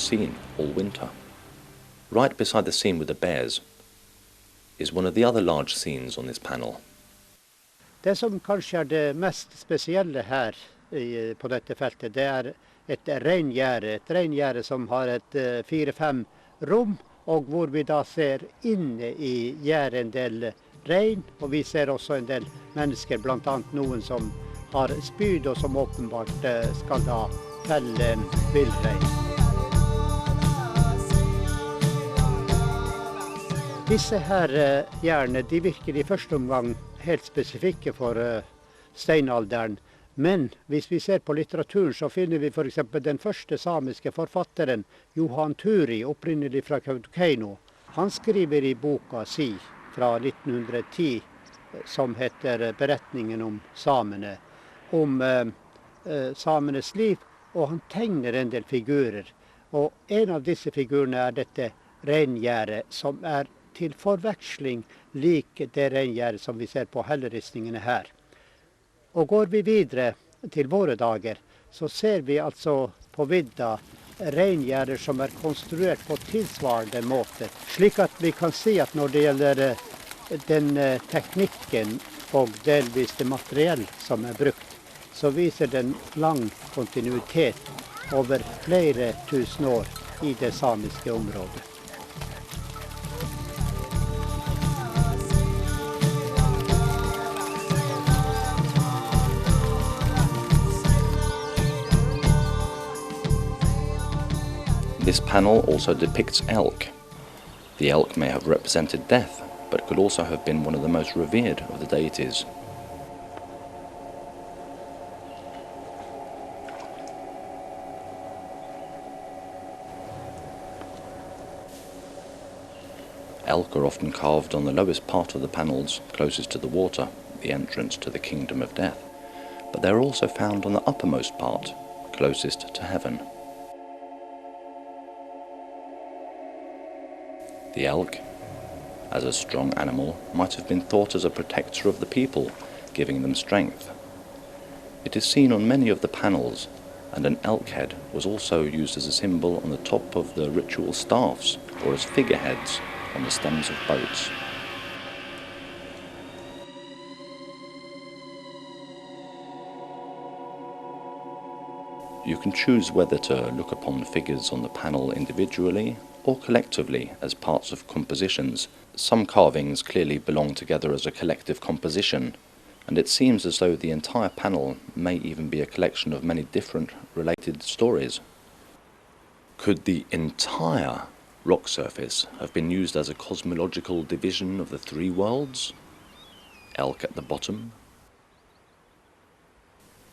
scene all winter. Right beside the scene with the bears is one of the other large scenes on this panel. Det som kanskje er det mest spesielle her på dette feltet, det er et reingjerde som har et 4-5 rom, og hvor vi da ser inne i gjerdet en del rein, og vi ser også en del mennesker, blant annet noen som har spyd og som åpenbart skal da felle villrein. Disse her gjerdene, de virker i første omgang helt spesifikke for steinalderen. Men hvis vi ser på litteraturen, så finner vi for eksempel den første samiske forfatteren, Johan Turi, opprinnelig fra Kautokeino. Han skriver i boka si fra 1910, som heter Beretningen om samene, om samenes liv, og han tegner en del figurer. Og en av disse figurene er dette reingjerdet, som er til forveksling lik det reingjerdet som vi ser på helleristningene her. Og går vi videre til våre dager, så ser vi altså på vidda reingjerder som er konstruert på tilsvarende måte. Slik at vi kan si at når det gjelder den teknikken og delvis det materiell som er brukt, så viser den lang kontinuitet over flere tusen år i det samiske området. This panel also depicts elk. The elk may have represented death, but could also have been one of the most revered of the deities. Elk are often carved on the lowest part of the panels, closest to the water, the entrance to the kingdom of death, but they are also found on the uppermost part, closest to heaven. The elk, as a strong animal, might have been thought as a protector of the people, giving them strength. It is seen on many of the panels, and an elk head was also used as a symbol on the top of the ritual staffs or as figureheads on the stems of boats. You can choose whether to look upon figures on the panel individually or collectively as parts of compositions. Some carvings clearly belong together as a collective composition, and it seems as though the entire panel may even be a collection of many different related stories. Could the entire rock surface have been used as a cosmological division of the three worlds? Elk at the bottom,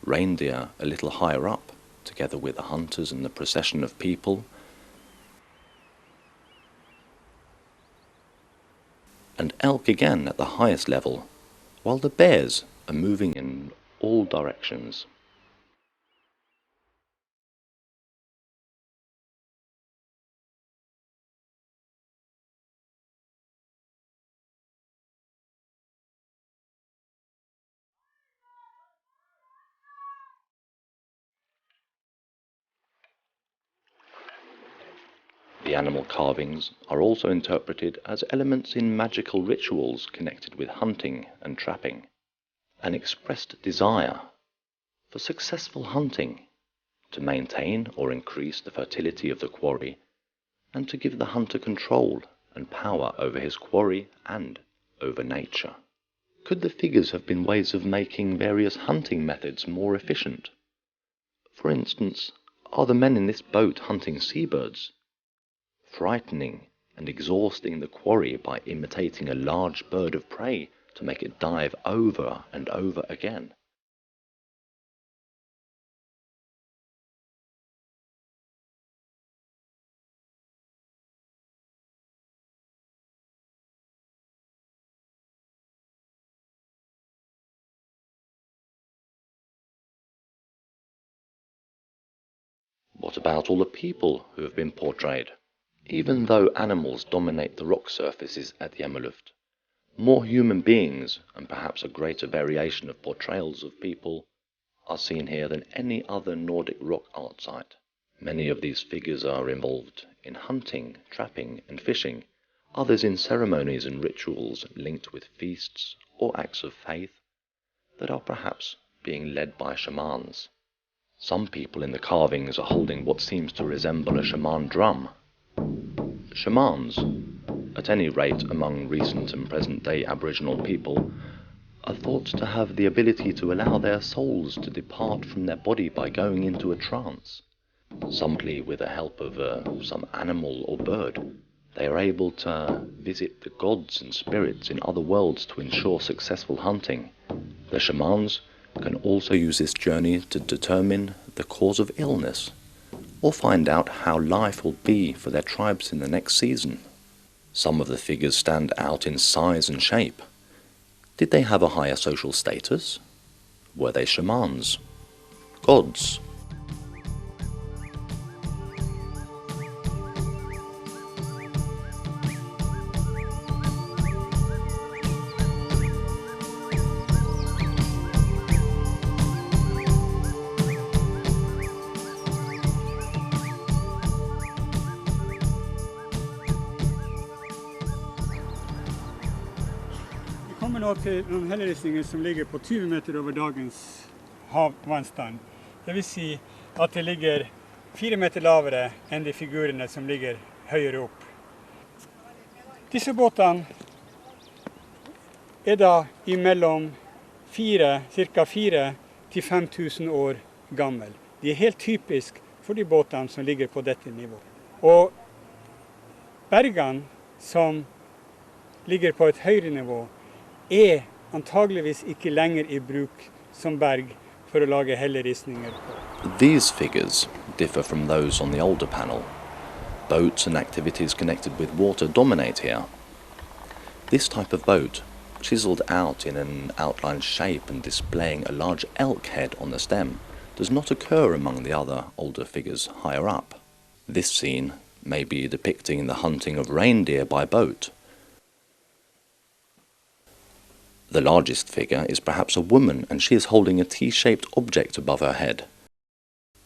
reindeer a little higher up, together with the hunters and the procession of people, and elk again at the highest level, while the bears are moving in all directions. The animal carvings are also interpreted as elements in magical rituals connected with hunting and trapping. An expressed desire for successful hunting, to maintain or increase the fertility of the quarry, and to give the hunter control and power over his quarry and over nature. Could the figures have been ways of making various hunting methods more efficient? For instance, are the men in this boat hunting seabirds, frightening and exhausting the quarry by imitating a large bird of prey to make it dive over and over again? What about all the people who have been portrayed? Even though animals dominate the rock surfaces at the Emmerluft, more human beings, and perhaps a greater variation of portrayals of people, are seen here than any other Nordic rock art site. Many of these figures are involved in hunting, trapping, and fishing, others in ceremonies and rituals linked with feasts or acts of faith that are perhaps being led by shamans. Some people in the carvings are holding what seems to resemble a shaman drum. Shamans, at any rate among recent and present-day Aboriginal people, are thought to have the ability to allow their souls to depart from their body by going into a trance. Simply with the help of some animal or bird, they are able to visit the gods and spirits in other worlds to ensure successful hunting. The shamans can also use this journey to determine the cause of illness, or find out how life will be for their tribes in the next season. Some of the figures stand out in size and shape. Did they have a higher social status? Were they shamans? Gods? Vi kommer nå til noen helleristninger som ligger på 20 meter over dagens havvannstand. Det vil si at det ligger 4 meter lavere enn de figurene som ligger høyere opp. Disse båtene er da imellom ca. 4 til 5000 år gammel. De er helt typisk for de båtene som ligger på dette nivået. Og bergene som ligger på et høyere nivå, er antageligvis ikke lenger i bruk som berg for å lage helleristninger på. These figures differ from those on the older panel. Boats and activities connected with water dominate here. This type of boat, chiseled out in an outline shape and displaying a large elk head on the stem, does not occur among the other older figures higher up. This scene may be depicting the hunting of reindeer by boat. The largest figure is perhaps a woman, and she is holding a T-shaped object above her head.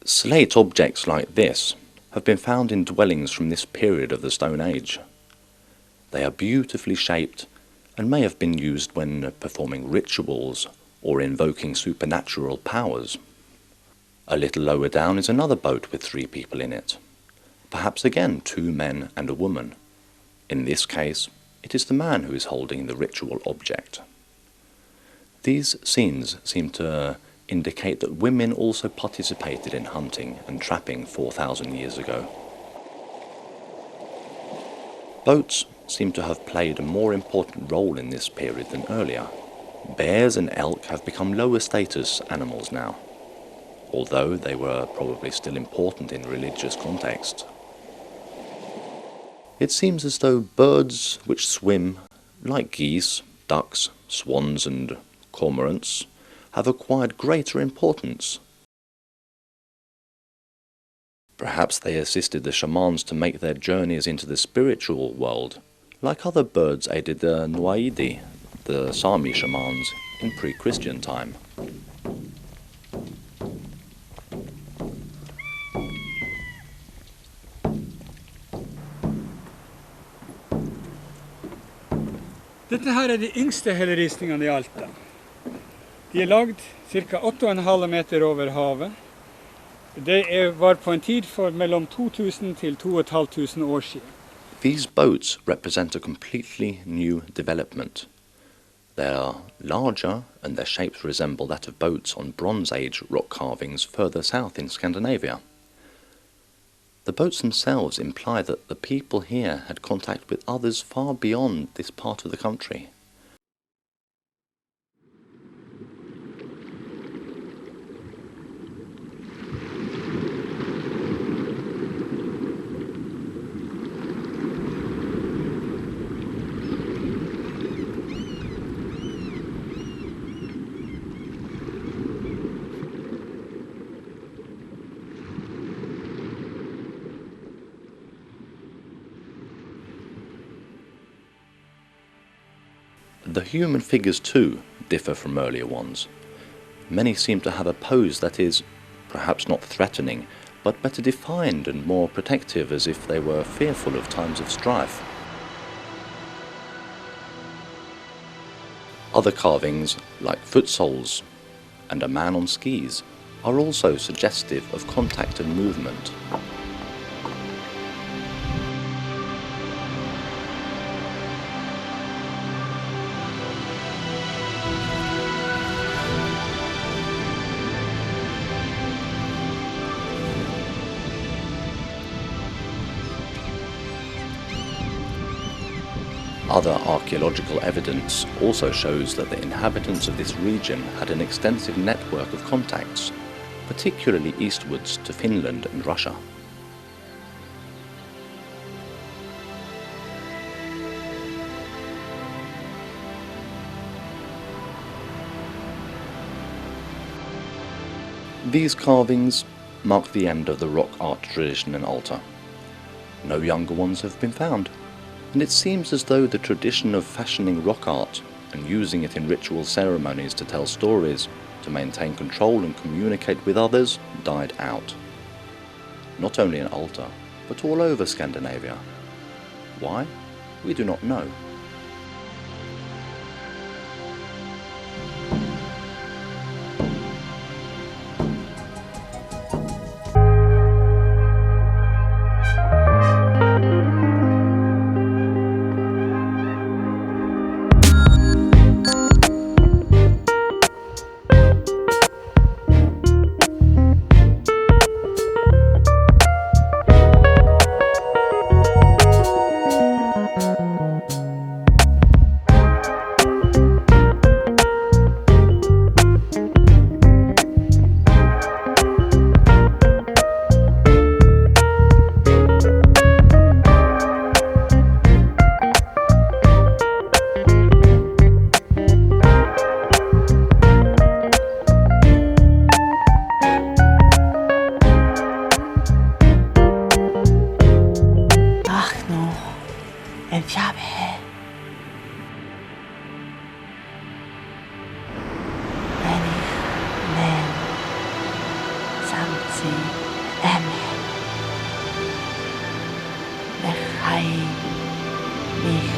Slate objects like this have been found in dwellings from this period of the Stone Age. They are beautifully shaped and may have been used when performing rituals or invoking supernatural powers. A little lower down is another boat with 3 people in it. Perhaps again 2 men and a woman. In this case, it is the man who is holding the ritual object. These scenes seem to indicate that women also participated in hunting and trapping 4,000 years ago. Boats seem to have played a more important role in this period than earlier. Bears and elk have become lower status animals now, although they were probably still important in religious context. It seems as though birds which swim, like geese, ducks, swans and cormorants, have acquired greater importance. Perhaps they assisted the shamans to make their journeys into the spiritual world, like other birds aided the Nuaidi, the Sami shamans, in pre-Christian time. Dette her er de yngste helleristningene i Alta. De er lagd ca. 8,5 meter over havet. Det var på en tid for mellom 2000 til 2500 år siden. These boats represent a completely new development. They are larger and their shapes resemble that of boats on Bronze Age rock carvings further south in Scandinavia. The boats themselves imply that the people here had contact with others far beyond this part of the country. The human figures too differ from earlier ones. Many seem to have a pose that is, perhaps not threatening, but better defined and more protective, as if they were fearful of times of strife. Other carvings, like foot soles and a man on skis, are also suggestive of contact and movement. Other archaeological evidence also shows that the inhabitants of this region had an extensive network of contacts, particularly eastwards to Finland and Russia. These carvings mark the end of the rock art tradition in Alta. No younger ones have been found, and it seems as though the tradition of fashioning rock art and using it in ritual ceremonies to tell stories, to maintain control and communicate with others, died out. Not only in Alta, but all over Scandinavia. Why? We do not know. Mich